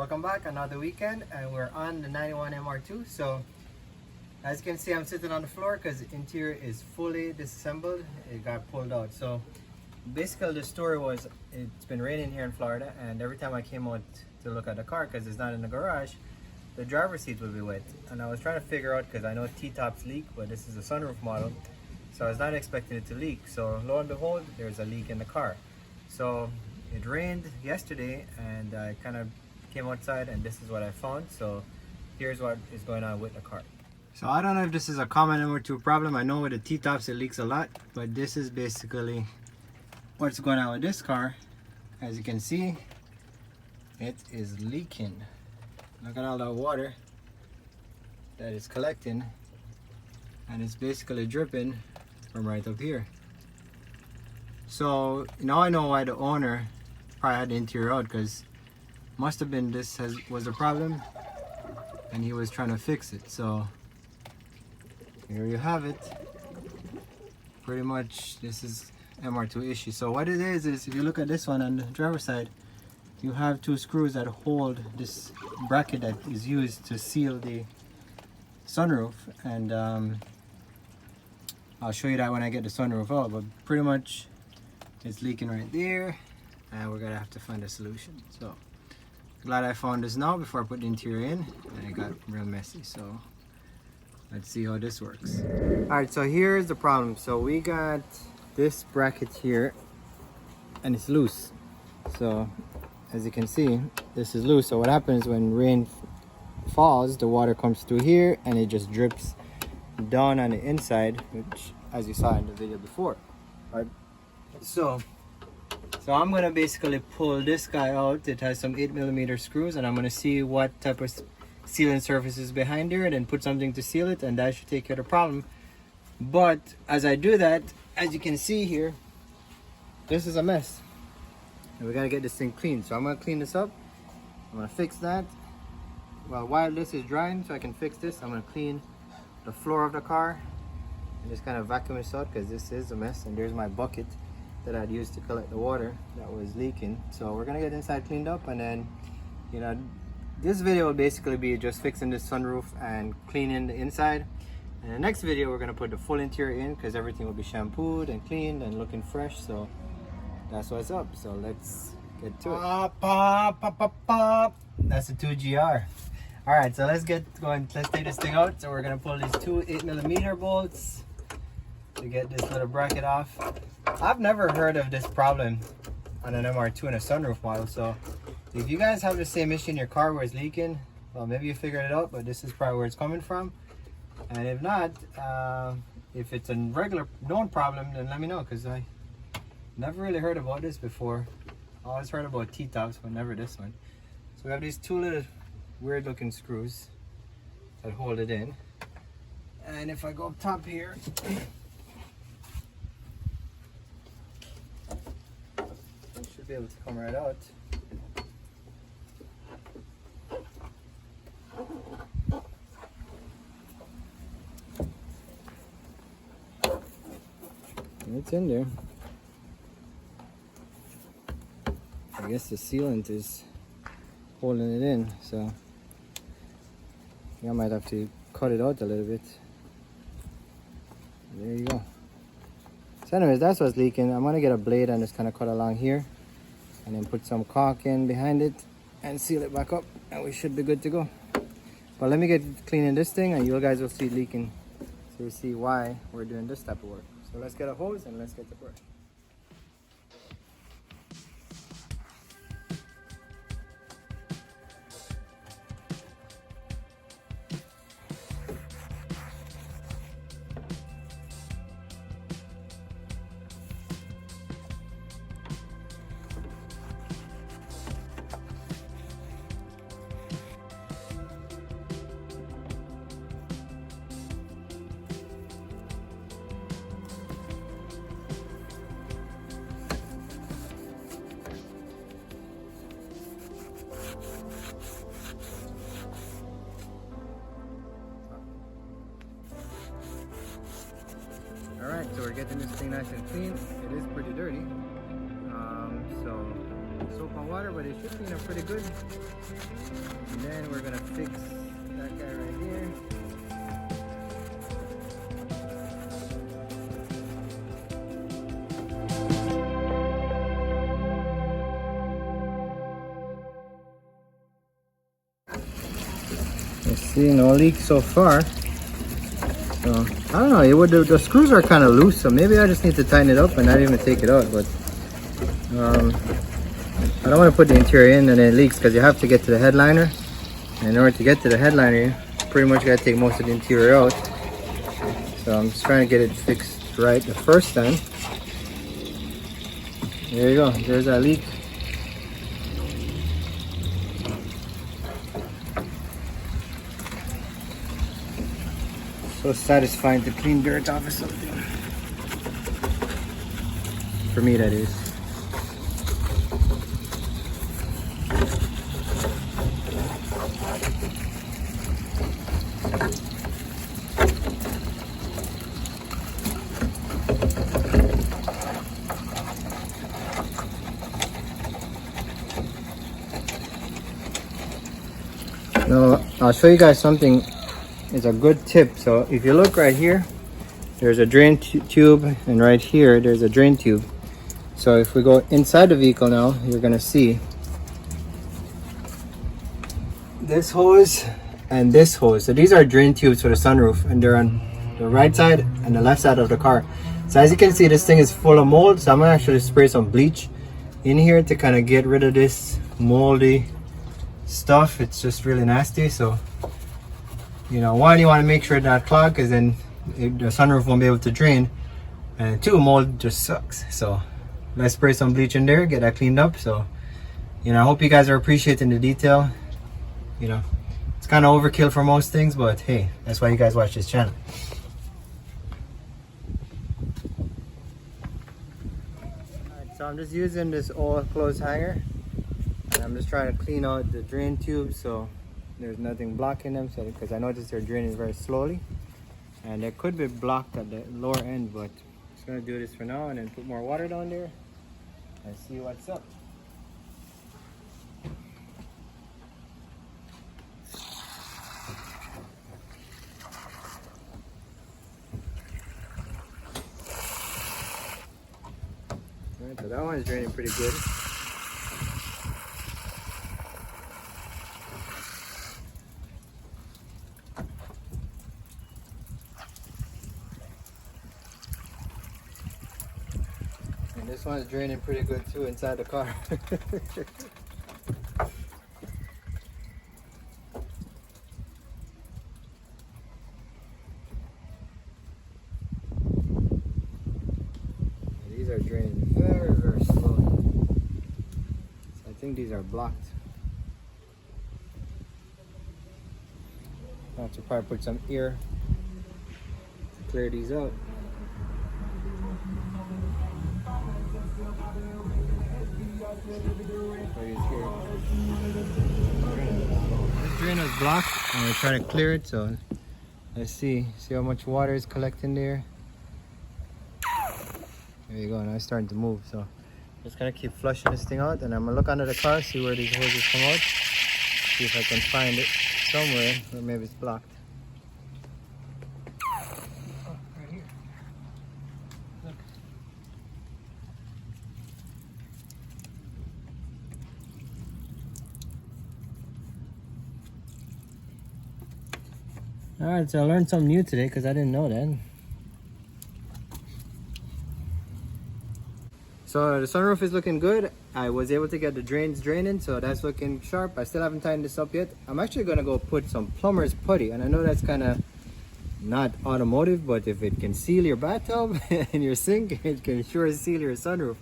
welcome back. Another weekend, and we're on the 91 MR2. So as you can see, I'm sitting on the floor because the interior is fully disassembled. It got pulled out. So basically the story was, it's been raining here in Florida, and every time I came out to look at the car, because it's not in the garage, the driver's seat would be wet. And I was trying to figure out, because I know T-tops leak, but this is a sunroof model, so I was not expecting it to leak. So lo and behold, there's a leak in the car. So it rained yesterday, and I kind of came outside, and this is what I found. So here's what is going on with the car. So I don't know if this is a common MR2 problem. I know with the T-tops it leaks a lot, but this is basically what's going on with this car. As you can see, it is leaking. Look at all that water that is collecting, and it's basically dripping from right up here. So now I know why the owner probably had the interior out, because must have been this was the problem, and he was trying to fix it. So here you have it. Pretty much this is MR2 issue. So what it is if you look at this one on the driver's side, you have two screws that hold this bracket that is used to seal the sunroof, and I'll show you that when I get the sunroof out. But pretty much it's leaking right there, and we're gonna have to find a solution. So glad I found this now before I put the interior in, and it got real messy. So let's see how this works. All right, so here's the problem. So we got this bracket here, and it's loose. So as you can see, this is loose. So what happens when rain falls, the water comes through here, and it just drips down on the inside, which as you saw in the video before. All right, so I'm gonna basically pull this guy out. It has some 8mm screws, and I'm gonna see what type of sealing surface is behind there, and then put something to seal it, and that should take care of the problem. But as I do that, as you can see here, this is a mess, and we gotta get this thing clean. So I'm gonna clean this up. I'm gonna fix that. Well, while this is drying, so I can fix this, I'm gonna clean the floor of the car and just kind of vacuum this out, because this is a mess. And there's my bucket that I'd used to collect the water that was leaking. So we're gonna get inside cleaned up, and then, you know, this video will basically be just fixing this sunroof and cleaning the inside. And the next video, we're gonna put the full interior in, because everything will be shampooed and cleaned and looking fresh. So that's what's up. So let's get to it. That's the 2GR. All right, so let's get going. Let's take this thing out. So we're gonna pull these two 8mm bolts to get this little bracket off. I've never heard of this problem on an MR2 and a sunroof model. So if you guys have the same issue in your car where it's leaking, well, maybe you figured it out, but this is probably where it's coming from. And if not, if it's a regular known problem, then let me know, because I never really heard about this before. I always heard about T-tops, but never this one. So we have these two little weird looking screws that hold it in. And if I go up top here, it should be able to come right out. It's in there. I guess the sealant is holding it in, so I might have to cut it out a little bit. There you go. So anyways, that's what's leaking. I'm gonna get a blade and just kind of cut along here, and then put some caulk in behind it and seal it back up, and we should be good to go. But let me get cleaning this thing, and you guys will see it leaking, so you see why we're doing this type of work. So let's get a hose and let's get to work. Alright, so we're getting this thing nice and clean. It is pretty dirty. So soap and water, but it should clean up pretty good. And then we're gonna fix that guy right here. Let's see, no leaks so far. So I don't know. The screws are kind of loose, so maybe I just need to tighten it up and not even take it out. But I don't want to put the interior in and then it leaks, because you have to get to the headliner. And in order to get to the headliner, you pretty much got to take most of the interior out. So I'm just trying to get it fixed right the first time. There you go. There's that leak. So satisfying to clean dirt off of something. For me, that is. Now, I'll show you guys something. It's a good tip. So if you look right here, there's a drain tube, and right here there's a drain tube. So if we go inside the vehicle now, you're gonna see this hose and this hose. So these are drain tubes for the sunroof, and they're on the right side and the left side of the car. So as you can see, this thing is full of mold, so I'm gonna actually spray some bleach in here to kind of get rid of this moldy stuff. It's just really nasty. So, you know, one, you want to make sure it's not clogged, because then the sunroof won't be able to drain, and two, mold just sucks. So let's spray some bleach in there, get that cleaned up. So, you know, I hope you guys are appreciating the detail. You know, it's kind of overkill for most things, but hey, that's why you guys watch this channel. Alright, so I'm just using this oil clothes hanger, and I'm just trying to clean out the drain tubes so there's nothing blocking them. So because I noticed they're draining very slowly, and they could be blocked at the lower end, but I'm just gonna do this for now and then put more water down there and see what's up. Alright, so that one is draining pretty good. And this one is draining pretty good too inside the car. These are draining very, very slowly. So I think these are blocked. I have to probably put some air to clear these out. This drain is blocked and we're trying to clear it, so let's see how much water is collecting there. There you go, now it's starting to move. So just gonna keep flushing this thing out, and I'm gonna look under the car, see where these hoses come out, see if I can find it somewhere, or maybe it's blocked. Oh, right here. Look. Alright, so I learned something new today because I didn't know that. So the sunroof is looking good. I was able to get the drains draining, so that's looking sharp. I still haven't tightened this up yet. I'm actually gonna go put some plumber's putty, and I know that's kind of not automotive, but if it can seal your bathtub and your sink, it can sure seal your sunroof.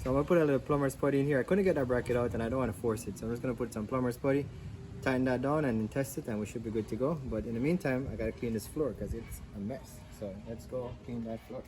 So I'm gonna put a little plumber's putty in here. I couldn't get that bracket out, and I don't want to force it, so I'm just gonna put some plumber's putty, tighten that down, and then test it, and we should be good to go. But in the meantime, I gotta clean this floor because it's a mess. So let's go clean that floor.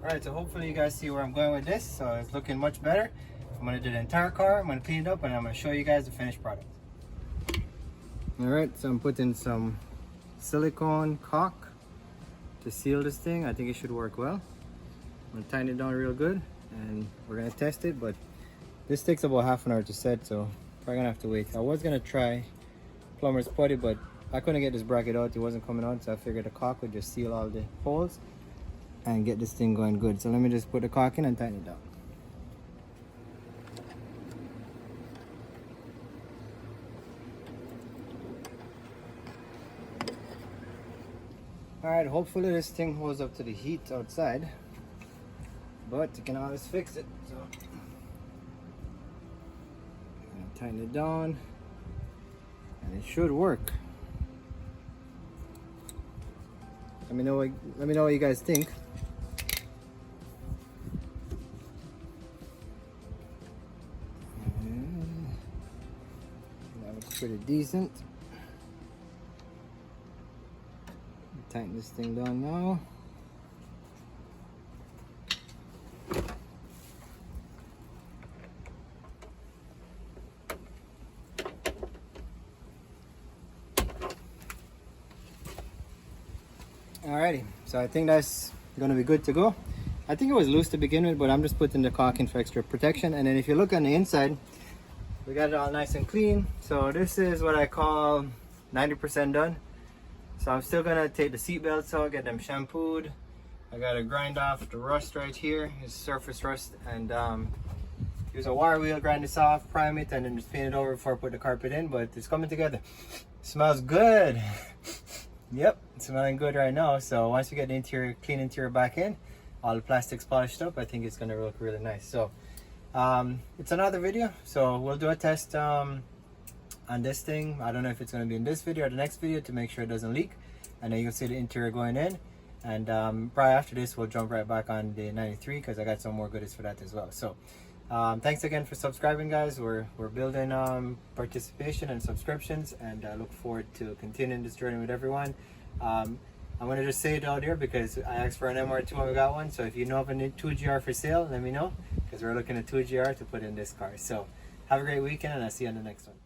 Alright, so hopefully you guys see where I'm going with this. So it's looking much better. I'm going to do the entire car, I'm going to clean it up, and I'm going to show you guys the finished product. Alright, so I'm putting some silicone caulk to seal this thing. I think it should work well. I'm going to tighten it down real good, and we're going to test it, but this takes about half an hour to set, so probably going to have to wait. I was going to try plumber's putty, but I couldn't get this bracket out. It wasn't coming out, so I figured the caulk would just seal all the holes and get this thing going good. So let me just put the caulk in and tighten it down. Alright, hopefully this thing holds up to the heat outside, but you can always fix it. So tighten it down and it should work. Let me know what you guys think. That looks pretty decent. Tighten this thing down now. Alrighty, so I think that's gonna be good to go. I think it was loose to begin with, but I'm just putting the caulk in for extra protection. And then if you look on the inside, we got it all nice and clean. So this is what I call 90% done. So I'm still gonna take the seat belts out, get them shampooed. I gotta grind off the rust right here, it's surface rust, and use a wire wheel, grind this off, prime it, and then just paint it over before I put the carpet in. But it's coming together. Smells good. Yep, it's smelling good right now. So once we get the interior, clean interior back in, all the plastics polished up, I think it's gonna look really nice. So it's another video, so we'll do a test on this thing. I don't know if it's going to be in this video or the next video to make sure it doesn't leak, and then you can see the interior going in. And right after this we'll jump right back on the 93 because I got some more goodies for that as well. So thanks again for subscribing, guys. We're building participation and subscriptions, and I look forward to continuing this journey with everyone. I'm going to just say it out here because I asked for an MR2 and we got one. So if you know of a 2GR for sale, let me know, because we're looking at 2GR to put in this car. So have a great weekend, and I'll see you on the next one.